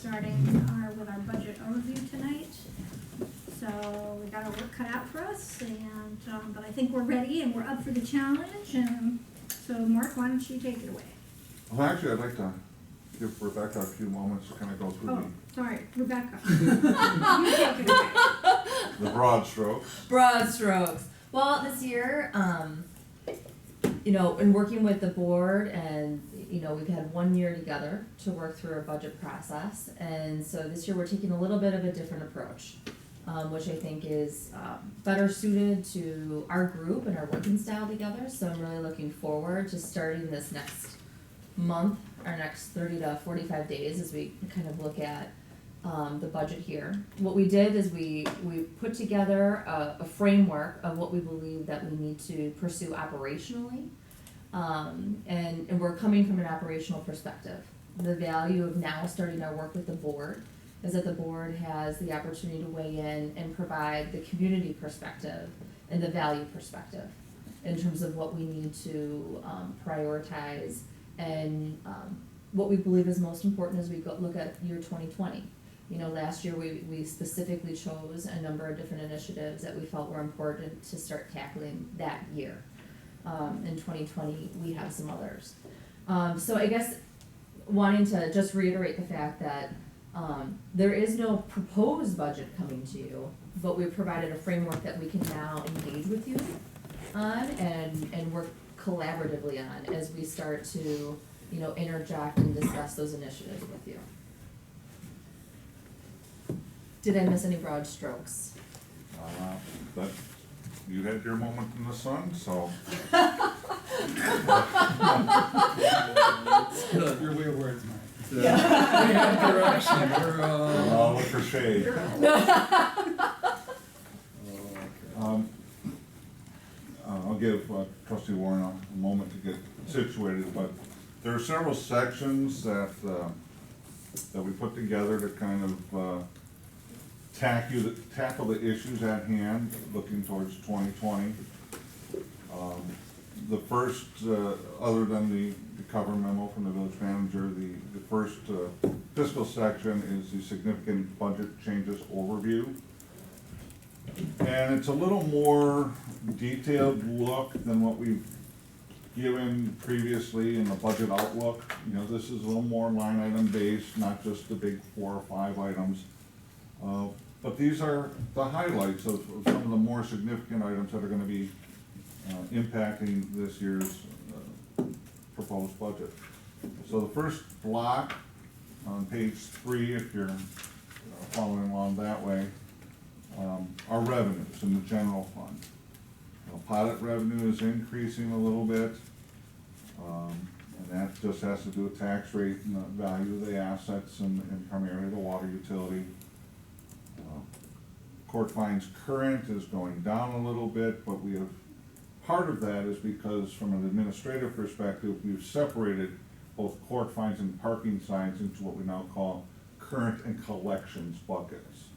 starting with our budget overview tonight. So we got our work cut out for us, and but I think we're ready and we're up for the challenge. And so, Mark, why don't you take it away? Well, actually, I'd like to give Rebecca a few moments to kind of go through Oh, sorry, Rebecca. You take it away. the broad strokes. Broad strokes. Well, this year, in working with the board, and we've had 1 year together to work through our budget process, and so this year we're taking a little bit of a different approach, which I think is better suited to our group and our working style together. So I'm really looking forward to starting this next month, our next 30 to 45 days, as we kind of look at the budget here. What we did is we put together a framework of what we believe that we need to pursue operationally, and we're coming from an operational perspective. The value of now starting our work with the board is that the board has the opportunity to weigh in and provide the community perspective and the value perspective in terms of what we need to prioritize and what we believe is most important as we look at year 2020. Last year we specifically chose a number of different initiatives that we felt were important to start tackling that year. In 2020, we have some others. So I guess wanting to just reiterate the fact that there is no proposed budget coming to you, but we've provided a framework that we can now engage with you on and work collaboratively on as we start to interject and discuss those initiatives with you. Did I miss any broad strokes? But you had your moment in the sun, so. Good. Your way of words, Mike. Yeah. We have direction. I'll look for shade. I'll give Trustee Warren a moment to get situated, but there are several sections that we put together to kind of tackle the issues at hand, looking towards 2020. The first, other than the cover memo from the village manager, the first fiscal section is the significant budget changes overview. And it's a little more detailed look than what we've given previously in the budget outlook. This is a little more line item based, not just the big 4 or 5 items. But these are the highlights of some of the more significant items that are going to be impacting this year's proposed budget. So the first block on page 3, if you're following along that way, are revenues in the general fund. Pilot revenue is increasing a little bit, and that just has to do with tax rate and the value of the assets and primarily the water utility. Court fines current is going down a little bit, but we have, part of that is because from an administrative perspective, we've separated both court fines and parking signs into what we now call current and collections buckets.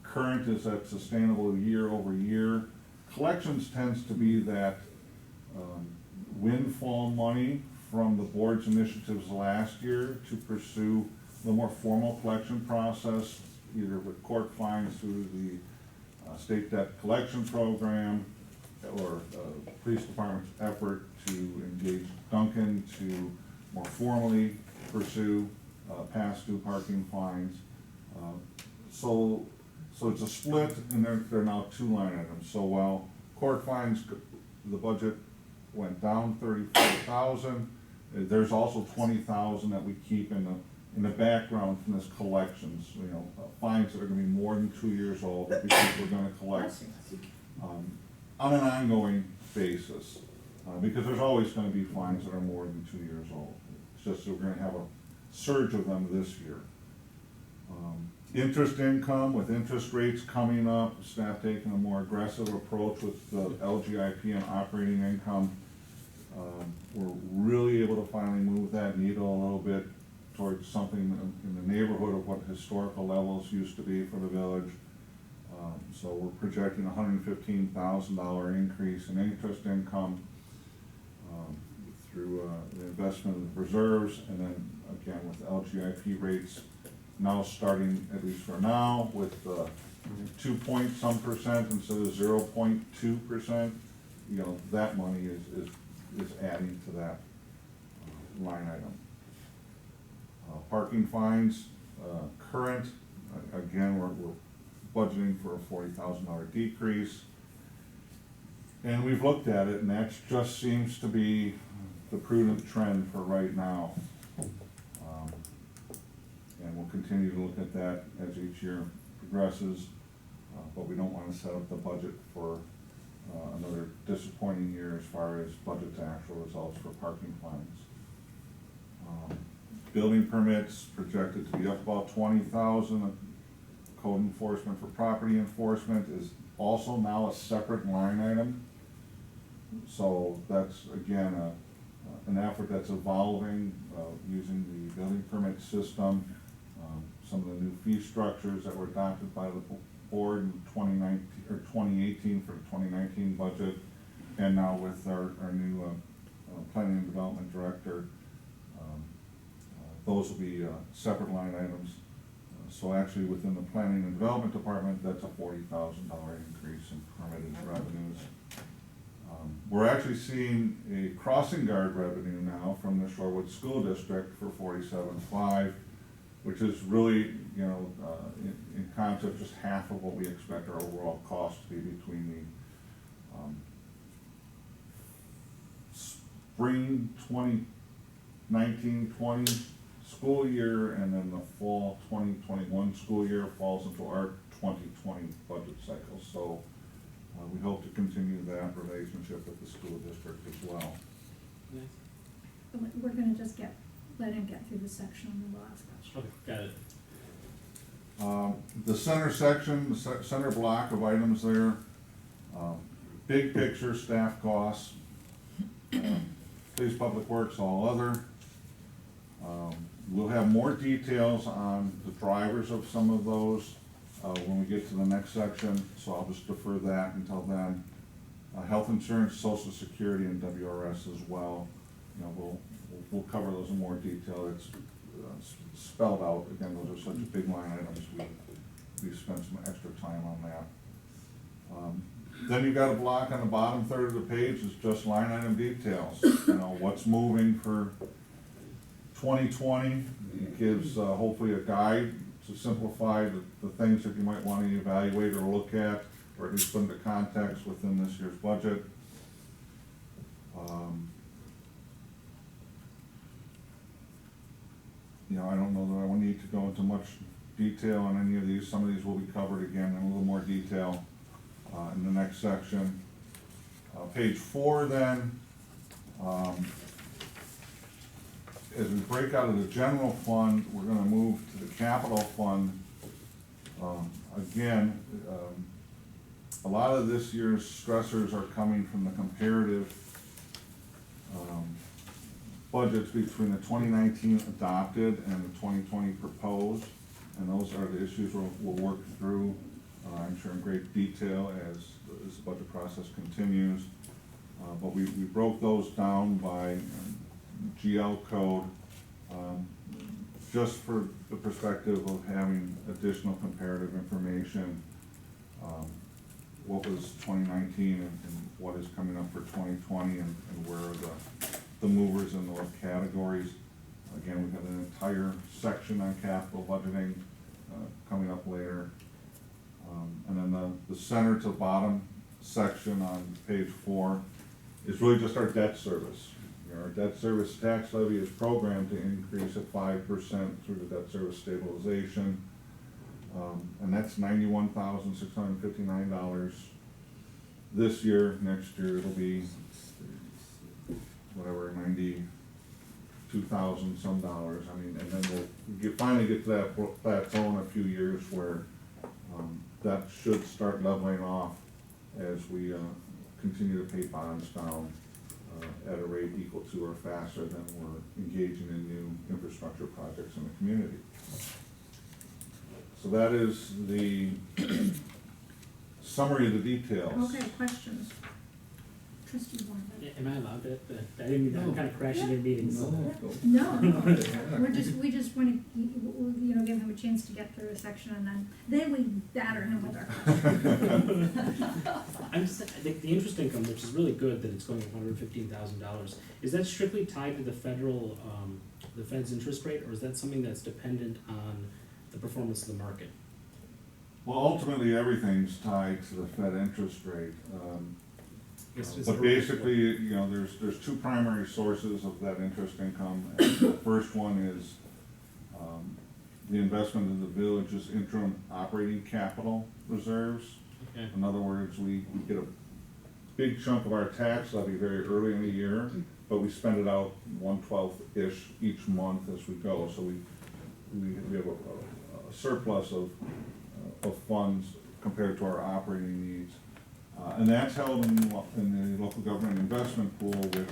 Current is that sustainable year over year. Collections tends to be that windfall money from the board's initiatives last year to pursue the more formal collection process, either with court fines through the state debt collection program or police department's effort to engage Duncan to more formally pursue past due parking fines. So it's a split, and they're now 2 line items. So while court fines, the budget went down 34,000, there's also 20,000 that we keep in the background from this collections. Fines that are going to be more than 2 years old that we think we're going to collect on an ongoing basis, because there's always going to be fines that are more than 2 years old. It's just that we're going to have a surge of them this year. Interest income, with interest rates coming up, staff taking a more aggressive approach with the LGIP and operating income. We're really able to finally move that needle a little bit towards something in the neighborhood of what historical levels used to be for the village. So we're projecting a $115,000 increase in interest income through the investment of reserves, and then again with LGIP rates now starting, at least for now, with 2 point some% instead of 0.2%, you know, that money is adding to that line item. Parking fines, current, again, we're budgeting for a $40,000 decrease. And we've looked at it, and that just seems to be the prudent trend for right now. And we'll continue to look at that as each year progresses, but we don't want to set up the budget for another disappointing year as far as budget to actual results for parking fines. Building permits projected to be up about 20,000. Code enforcement for property enforcement is also now a separate line item. So that's, again, an effort that's evolving, using the building permit system. Some of the new fee structures that were adopted by the board in 2018 for the 2019 budget, and now with our new planning and development director, those will be separate line items. So actually, within the planning and development department, that's a $40,000 increase in permitted revenues. We're actually seeing a crossing guard revenue now from the Shorewood School District for $47,500, which is really, you know, in concept, just half of what we expect our overall cost to be between the spring 2019-20 school year and then the fall 2021 school year falls into our 2020 budget cycle. So we hope to continue that relationship with the school district as well. We're gonna just let him get through the section and then we'll ask questions. Okay, got it. The center section, the center block of items there, big picture staff costs, police, public works, all other. We'll have more details on the drivers of some of those when we get to the next section, so I'll just defer that until then. Health insurance, social security, and WRS as well. You know, we'll cover those in more detail. It's spelled out. Again, those are such big line items. We've spent some extra time on that. Then you've got a block on the bottom third of the page is just line item details. You know, what's moving for 2020. It gives hopefully a guide to simplify the things that you might want to evaluate or look at, or at least put into context within this year's budget. You know, I don't know that I will need to go into much detail on any of these. Some of these will be covered again in a little more detail in the next section. Page 4 then. As we break out of the general fund, we're going to move to the capital fund. Again, a lot of this year's stressors are coming from the comparative budgets between the 2019 adopted and the 2020 proposed, and those are the issues we'll work through, I'm sure in great detail as the budget process continues. But we broke those down by GL code, just for the perspective of having additional comparative information, what was 2019 and what is coming up for 2020, and where are the movers in those categories. Again, we've got an entire section on capital budgeting coming up later. And then the center to bottom section on page 4 is really just our debt service. Our debt service tax levy is programmed to increase at 5% through the debt service stabilization. And that's $91,659 this year. Next year it'll be whatever, 92,000 some dollars. I mean, and then we'll finally get to that plateau in a few years where that should start leveling off as we continue to pay bonds down at a rate equal to or faster than we're engaging in new infrastructure projects in the community. So that is the summary of the details. Okay, questions? trustee Warren. Am I allowed to? I didn't mean, I'm kind of crashing in meetings. No, No, we just want to, give him a chance to get through a section, and then we batter him with our questions. I'm just, the interest income, which is really good that it's going up $115,000, is that strictly tied to the federal, the Fed's interest rate, or is that something that's dependent on the performance of the market? Well, ultimately, everything's tied to the Fed interest rate. Is But it- basically, there's two primary sources of that interest income. And the first one is the investment in the village's interim operating capital reserves. Okay. In other words, we get a big chunk of our tax levy very early in the year, but we spend it out 1/12-ish each month as we go. So we have a surplus of funds compared to our operating needs. And that's held in the local government investment pool, which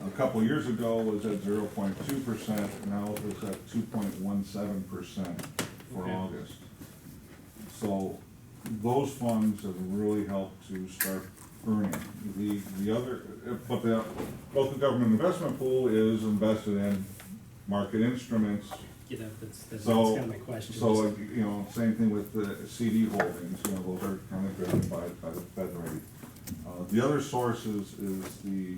a couple years ago was at 0.2%, now it is at 2.17% for Okay. August. So those funds have really helped to start earning. The other, but the local government investment pool is invested in market instruments. That's So, kind of my question. so, same thing with the CD holdings, those are kind of driven by the Fed rate. The other source is the,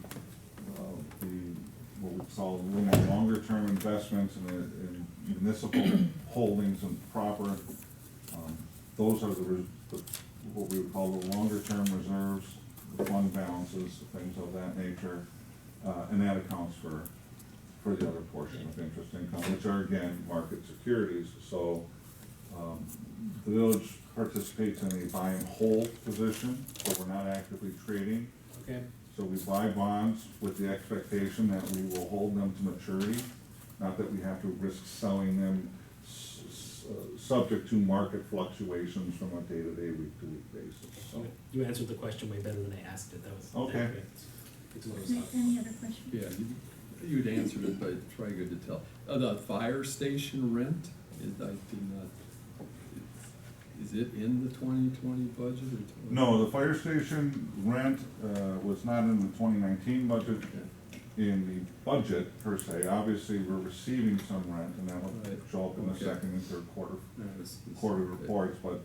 what we call a little more longer-term investments in municipal holdings and proper. Those are what we would call the longer-term reserves, the fund balances, things of that nature, and that accounts for the other portion of interest income, which are again, market securities. So, the village participates in a buy and hold position, but we're not actively trading. Okay. So we buy bonds with the expectation that we will hold them to maturity, not that we have to risk selling them subject to market fluctuations from a day-to-day, week-to-week basis, so. You answered the question way better than I asked it. That was Okay. It's what I was talking Any other questions? Yeah, you'd answered it, but it's probably good to tell. The fire station rent, is it in the 2020 budget or? No, the fire station rent, was not in the 2019 budget, in the budget per se. Obviously, we're receiving some rent, and that'll Right. show up in the Okay. second and third quarter It's reports, but,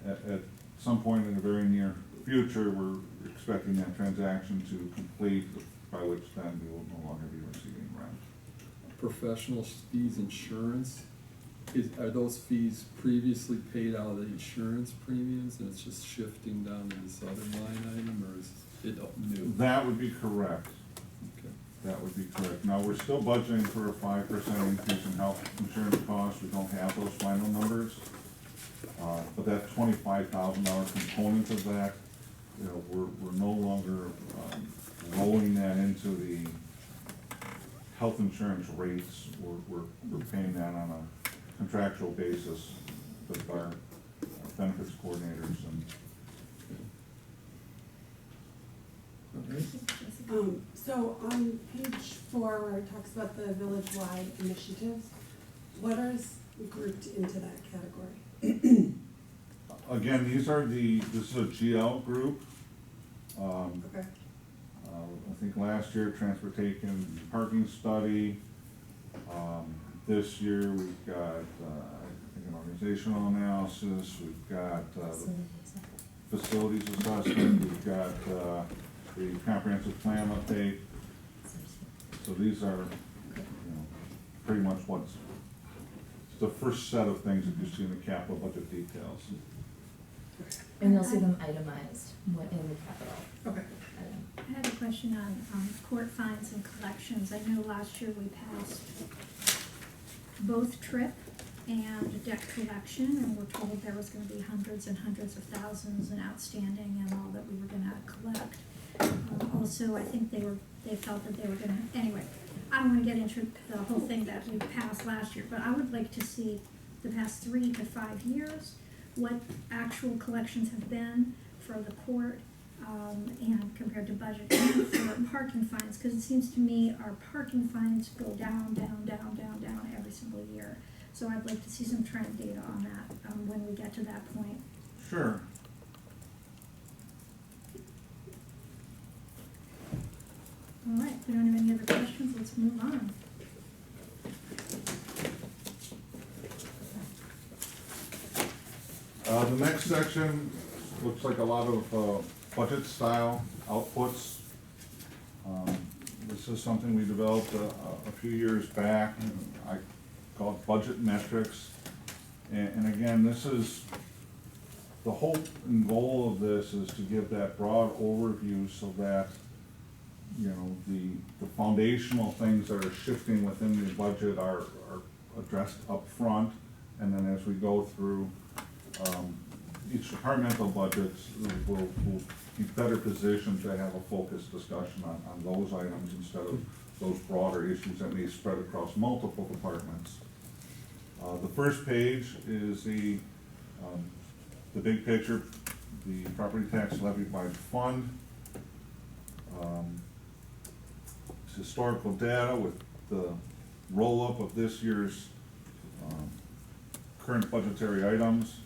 at some point in the very near future, we're expecting that transaction to complete, by which then we will no longer be receiving rent. Professional fees, insurance, are those fees previously paid out of the insurance premiums and it's just shifting down to this other line item, or is it new? That would be correct. Okay. That would be correct. Now, we're still budgeting for a 5% increase in health insurance costs. We don't have those final numbers. But that $25,000 component of that, we're no longer rolling that into the health insurance rates. We're paying that on a contractual basis with our benefits coordinators and. So on page 4, where it talks about the village-wide initiatives, what is grouped into that category? Again, this is a GL group. Okay. I think last year, transportation parking study. This year, we've got, I think, an organizational analysis, we've got, facilities assessment, we've got, the comprehensive plan update. So these are, pretty much what's, it's the first set of things that you see in the capital budget details. And you'll see them itemized in the capital Okay. item. I had a question on court fines and collections. I know last year we passed both trip and debt collection, and we're told there was gonna be hundreds and hundreds of thousands in outstanding and all that we were gonna collect. Also, I think they felt that they were gonna, anyway, I don't wanna get into the whole thing that we passed last year, but I would like to see the past 3 to 5 years, what actual collections have been for the court, and compared to budget for parking fines, because it seems to me our parking fines go down, down, down, down, down every single year. So I'd like to see some trend data on that, when we get to that point. Sure. All right, if we don't have any other questions, let's move on. The next section looks like a lot of budget style outputs. This is something we developed a few years back, and I call it budget metrics. And again, this is, the hope and goal of this is to give that broad overview so that, you know, the foundational things that are shifting within the budget are addressed up front, and then as we go through each departmental budgets, we'll be better positioned to have a focused discussion on those items instead of those broader issues that may spread across multiple departments. The first page is the big picture, the property tax levy by fund. It's historical data with the roll-up of this year's current budgetary items.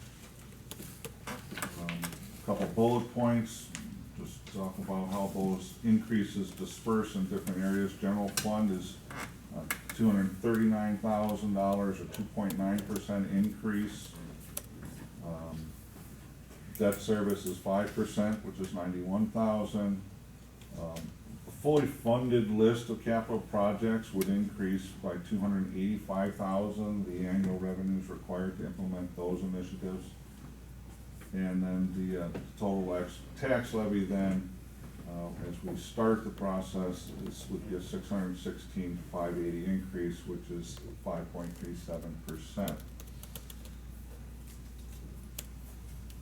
Couple bullet points, just talk about how those increases disperse in different areas. General fund is $239,000, or 2.9% increase. Debt service is 5%, which is $91,000. A fully funded list of capital projects would increase by $285,000, the annual revenues required to implement those initiatives. And then the total tax levy then, as we start the process, this would be a $616,580 increase, which is 5.37%.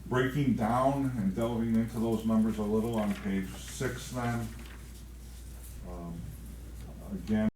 Breaking down and delving into those numbers a little on page 6 then. Again,